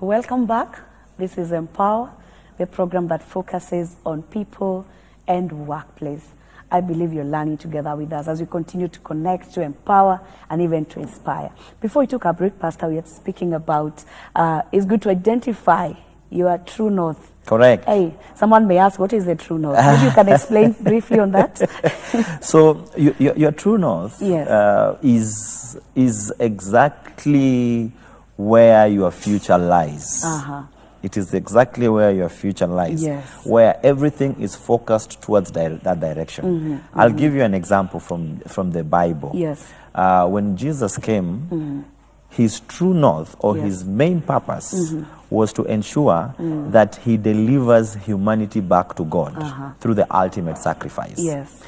Welcome back. This is Empower, the program that focuses on people and workplace. I believe you're learning together with us as we continue to connect, to empower, and even to inspire. Before we took a break, Pastor, we were speaking about it's good to identify your true north. Correct. Hey, someone may ask, what is the true north? Maybe you can explain briefly on that. So your true north Yes. is exactly where your future lies. It is exactly where your future lies, Yes. where everything is focused towards that direction. I'll give you an example from the Bible. Yes. When Jesus came, his true north or Yes. his main purpose was to ensure that he delivers humanity back to God through the ultimate sacrifice. Yes.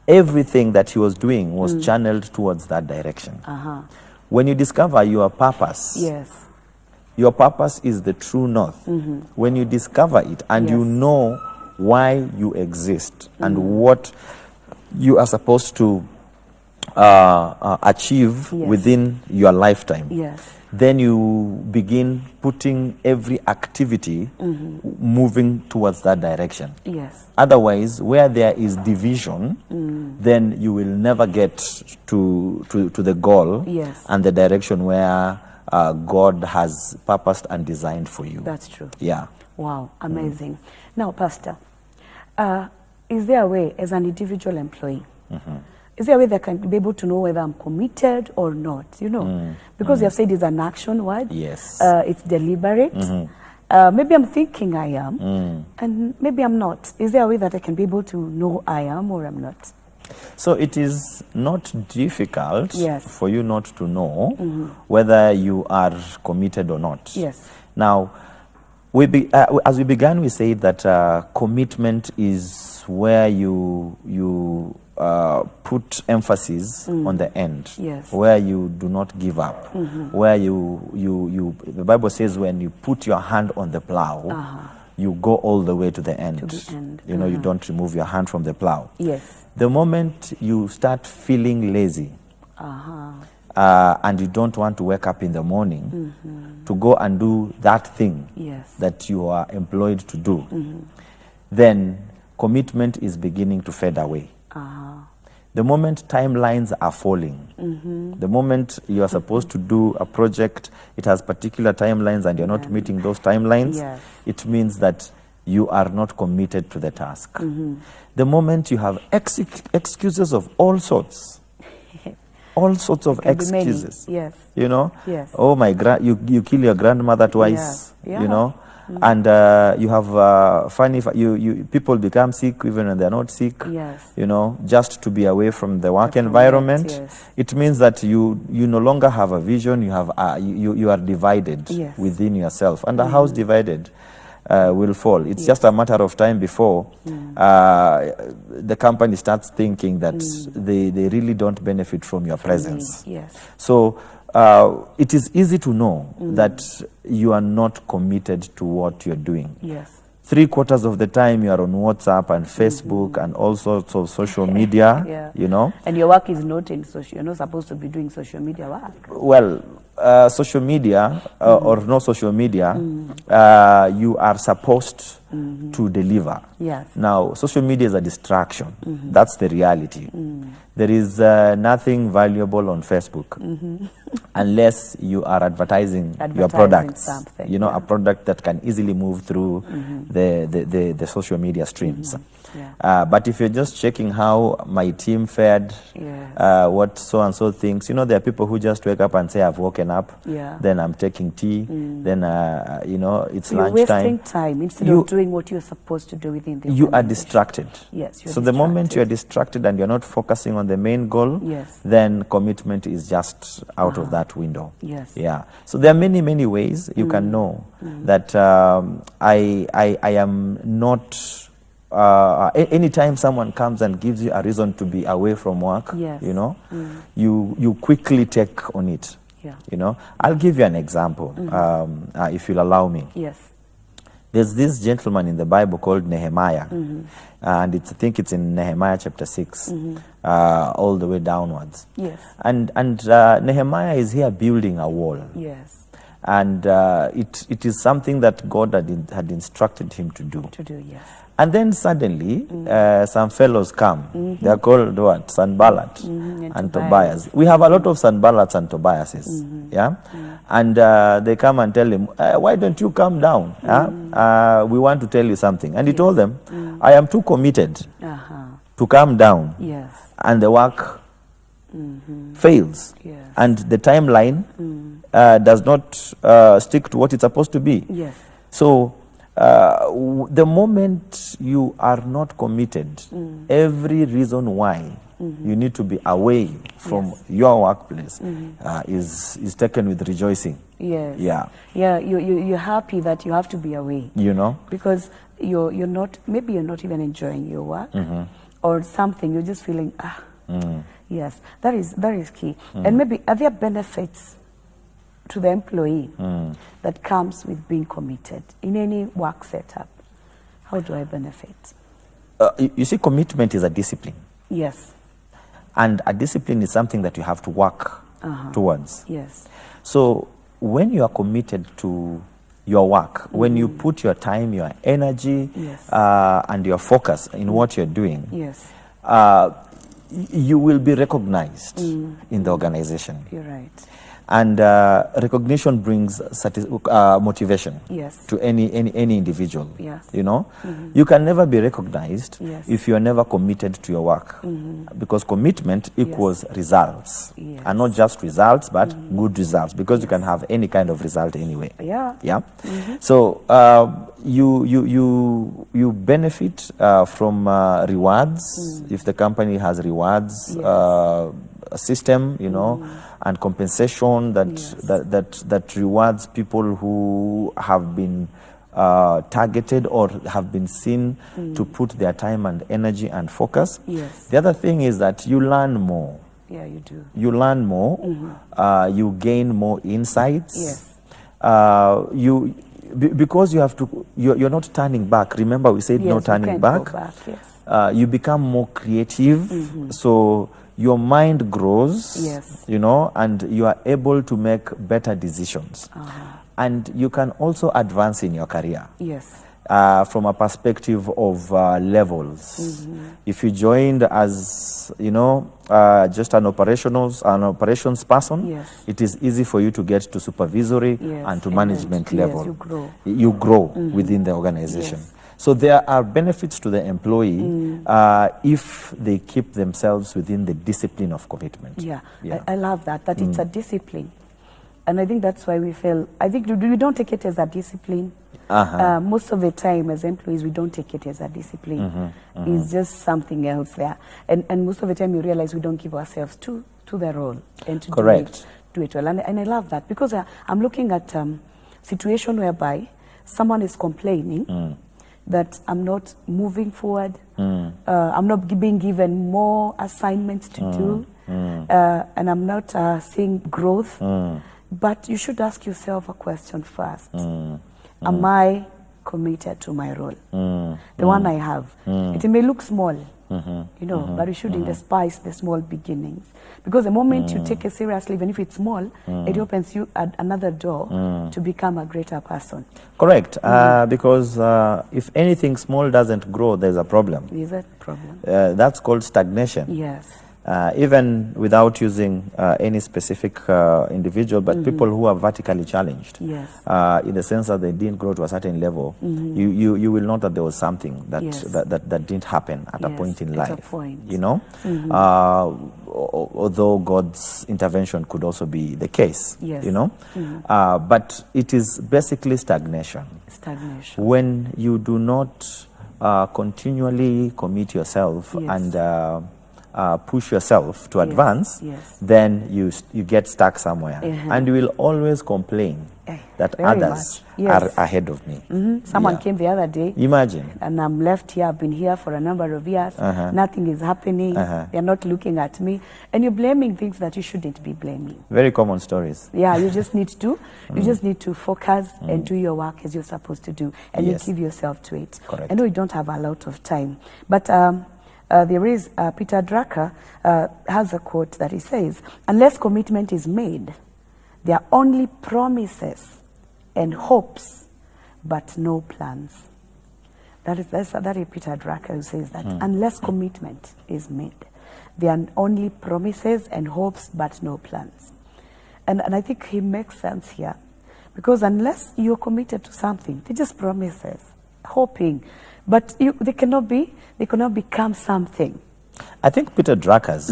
Everything that he was doing was channeled towards that direction. When you discover your purpose, Yes. your purpose is the true north. When you discover it and you Yes. know why you exist and what you are supposed to achieve Yes. within your lifetime, Yes. then you begin putting every activity moving towards that direction. Yes. Otherwise, where there is division, then you will never get to the goal Yes. and the direction where God has purposed and designed for you. That's true. Yeah. Wow, amazing. Now, Pastor, is there a way as an individual employee, is there a way that I can be able to know whether I'm committed or not? You know, because you have said it's an action word. Yes. It's deliberate. Maybe I'm thinking I am, and maybe I'm not. Is there a way that I can be able to know I am or I'm not? So it is not difficult Yes. for you not to know whether you are committed or not. Yes. Now, as we began, we said that commitment is where you put emphasis on the end, Yes. where you do not give up, where the Bible says when you put your hand on the plow, you go all the way to the end. To the end. You know, you don't remove your hand from the plow. Yes. The moment you start feeling lazy and you don't want to wake up in the morning to go and do that thing Yes. that you are employed to do, then commitment is beginning to fade away. The moment timelines are falling, the moment you are supposed to do a project, it has particular timelines and you're not meeting those timelines, Yes. it means that you are not committed to the task. The moment you have excuses of all sorts of Can be many. excuses, Yes. you know, Yes. oh my you kill your grandmother twice, Yeah. you know, and you have people become sick even when they're not sick. Yes. You know, just to be away from the work From environment. that, yes. It means that you no longer have a vision. You have you are divided Yes. within yourself, and a house divided will fall. It's just a matter of time before the company starts thinking that they really don't benefit from your presence. Yes. So it is easy to know that you are not committed to what you're doing. Yes. 3/4 of the time you are on WhatsApp and Facebook and all sorts of social media, Yeah. you know. And your work is not in social, you're not supposed to be doing social media work. Well, social media or no social media, you are supposed to deliver. Yes. Now, social media is a distraction. That's the reality. There is nothing valuable on Facebook unless you are advertising your products. Something, you know, yeah. a product that can easily move through the social media streams. Yeah. But if you're just checking how my team fared, Yes. what so-and-so thinks, you know, there are people who just wake up and say, I've woken up, Yeah. then I'm taking tea, then, you know, it's So you're lunchtime. wasting time instead You- of doing what you're supposed to do within the You are organization. distracted. Yes, you're So the moment distracted. you're distracted and you're not focusing on the main goal, Yes. then commitment is just out of that window. Yes. Yeah. So there are many ways you can know that I am not. Anytime someone comes and gives you a reason to be away from work, Yes. you know, you quickly take on it. Yeah. You know, I'll give you an example, if you'll allow me. Yes. There's this gentleman in the Bible called Nehemiah, and I think it's in Nehemiah chapter 6, all the way downwards. Yes. And Nehemiah is here building a wall. Yes. And it is something that God had instructed him to do. To do, yes. And then suddenly, some fellows come. They are called what? Sanballat and Tobias. We have a lot of Sanballats and Tobiases. Yeah? And they come and tell him, why don't you come down? We want to tell you something. And he told them, I am too committed to come down. Yes. And the work fails. Yes. And the timeline does not stick to what it's supposed to be. Yes. So the moment you are not committed, every reason why you need to be away from your workplace is taken with rejoicing. Yes. Yeah. Yeah, you're happy that you have to be away. You know? Because you're not, maybe you're not even enjoying your work or something, you're just feeling, yes, that is key. And maybe are there benefits to the employee that comes with being committed in any work setup? How do I benefit? You see, commitment is a discipline. Yes. And a discipline is something that you have to work towards. Yes. So when you are committed to your work, when you put your time, your energy, and your focus in what you're doing, you will be recognized in the organization. You're right. And recognition brings motivation to any individual. Yes. You know, you can never be recognized if you are never committed to your work, because commitment equals results, and not just results, but good results. Because you can have any kind of result anyway. Yeah. Yeah. So you benefit from rewards if the company has rewards. A system, you know, and compensation that rewards people who have been targeted or have been seen to put their time and energy and focus. Yes. The other thing is that you learn more. Yeah, you do. You learn more. You gain more insights. Yes. Because you have to. You're not turning back. Remember, we said no turning back. Yes. You become more creative. So your mind grows, you know, and you are able to make better decisions. And you can also advance in your career. Yes. From a perspective of levels. If you joined as, you know, just an operations person, it is easy for you to get to supervisory and to management level. You grow within the organization. So there are benefits to the employee if they keep themselves within the discipline of commitment. Yeah. I love that it's a discipline. And I think that's why we feel, I think we don't take it as a discipline. Most of the time as employees, we don't take it as a discipline. It's just something else there. And most of the time you realize we don't give ourselves to the role and to do it well. And I love that because I'm looking at situation whereby someone is complaining that I'm not moving forward, I'm not being given more assignments to do, and I'm not seeing growth. But you should ask yourself a question first. Am I committed to my role? The one I have. It may look small, you know, but you shouldn't despise the small beginnings. Because the moment you take it seriously, even if it's small, it opens you another door to become a greater person. Correct. Because if anything small doesn't grow, there's a problem. Is that a problem? That's called stagnation. Yes. Even without using any specific individual, but people who are vertically challenged, in the sense that they didn't grow to a certain level, you will note that there was something that that didn't happen at a point in life. You know, although God's intervention could also be the case. You know, but it is basically stagnation. When you do not continually commit yourself and push yourself to advance, then you get stuck somewhere, and you will always complain that others are ahead of me. Someone came the other day. Imagine. And I'm left here. I've been here for a number of years. Nothing is happening. They're not looking at me, and you're blaming things that you shouldn't be blaming. Very common stories. Yeah, you just need to. You just need to focus and do your work as you're supposed to do, and you give yourself to it. Correct. I know you don't have a lot of time, but. There is Peter Drucker has a quote that he says, unless commitment is made, There are only promises and hopes, but no plans. That is Peter Drucker who says that unless commitment is made, there are only promises and hopes, but no plans. And I think he makes sense here, because unless you're committed to something, they're just promises, hoping, but they cannot become something. I think Peter Drucker's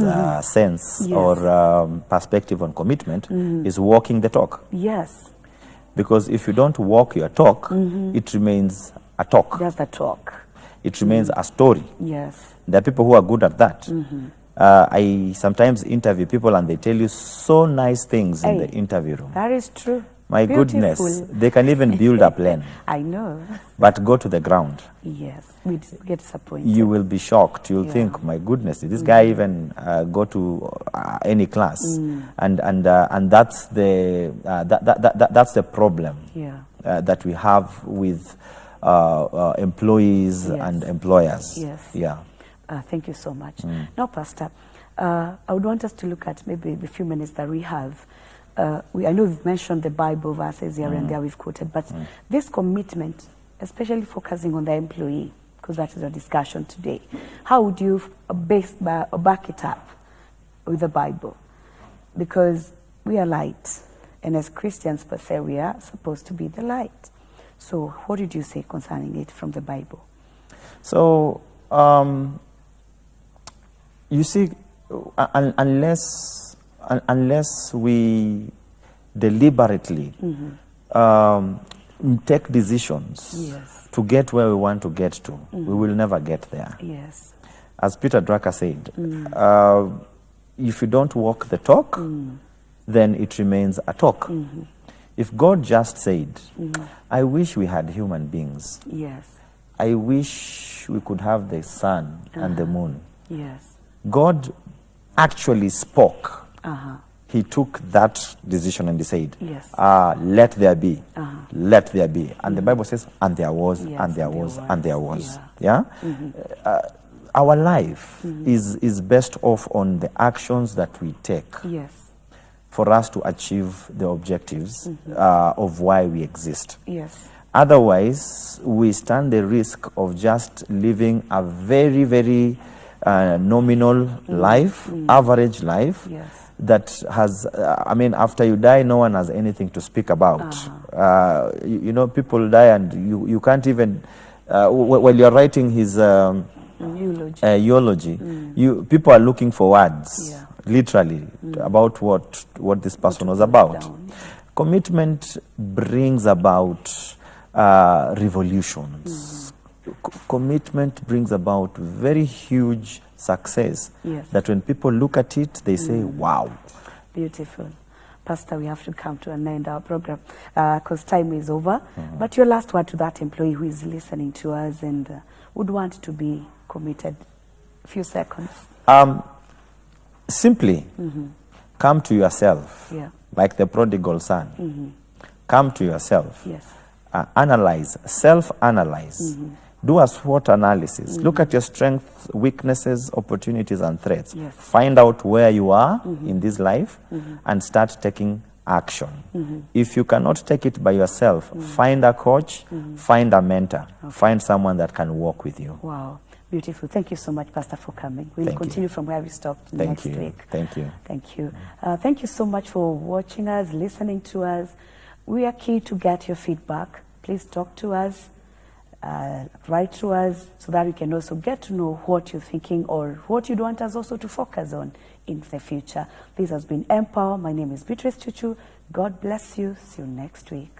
sense Yes. or perspective on commitment is walking the talk. Yes, Because if you don't walk your talk, it remains a talk. that's the talk. It remains a story. Yes. There are people who are good at that. I sometimes interview people and they tell you so nice things in Hey. the interview room. That is true. My Beautiful. goodness, they can even build a plane. I know. But go to the ground. Yes, we get disappointed. You will be shocked. You'll Yeah. think, my goodness, did this guy even go to any class? And that's that's the problem Yeah. that we have with employees Yes. and employers. Yes. Yeah. Thank you so much. Now, Pastor, I would want us to look at maybe the few minutes that we have. I know we've mentioned the Bible verses here and there we've quoted, but this commitment, especially focusing on the employee, because that is our discussion today, how would you back it up with the Bible? Because we are light, and as Christians per se, we are supposed to be the light. So what did you say concerning it from the Bible? So, you see, unless we deliberately take decisions Yes. to get where we want to get to, we will never get there. Yes. As Peter Drucker said, if you don't walk the talk, then it remains a talk. If God just said, I wish we had human beings, Yes. I wish we could have the sun and the moon. Yes. God actually spoke. Uh-huh. He took that decision and he said, Yes. let there be, let there be. And the Bible says, and there was, Yes, and there and there was, was. and there was. Yeah. Yeah? Our life is based off on the actions that we take Yes. for us to achieve the objectives of why we exist. Yes. Otherwise, we stand the risk of just living a very, very nominal life, average life, Yes. that has, after you die, no one has anything to speak about. You know, people die and you can't even, while you're writing his eulogy, people are looking for words, Yeah. literally, about what this person was about. Down, yeah. Commitment brings about revolutions. Commitment brings about very huge success. Yes. That when people look at it, they say, wow. Beautiful. Pastor, we have to come to an end our program because time is over. But your last word to that employee who is listening to us and would want to be committed. A few seconds. Simply come to yourself, Yeah. like the prodigal son. Come to yourself. Yes. Analyze, self-analyze. Do a SWOT analysis. Look at your strengths, weaknesses, opportunities, and threats. Yes. Find out where you are in this life and start taking action. If you cannot take it by yourself, find a coach, find a mentor, find someone that can walk with you. Wow. Beautiful. Thank you so much, Pastor, for coming. We'll Thank continue you. from where we stopped Thank next you. week. Thank you. Thank you. Thank you so much for watching us, listening to us. We are keen to get your feedback. Please talk to us, write to us so that we can also get to know what you're thinking or what you'd want us also to focus on in the future. This has been Empower. My name is Beatrice Chuchu. God bless you. See you next week.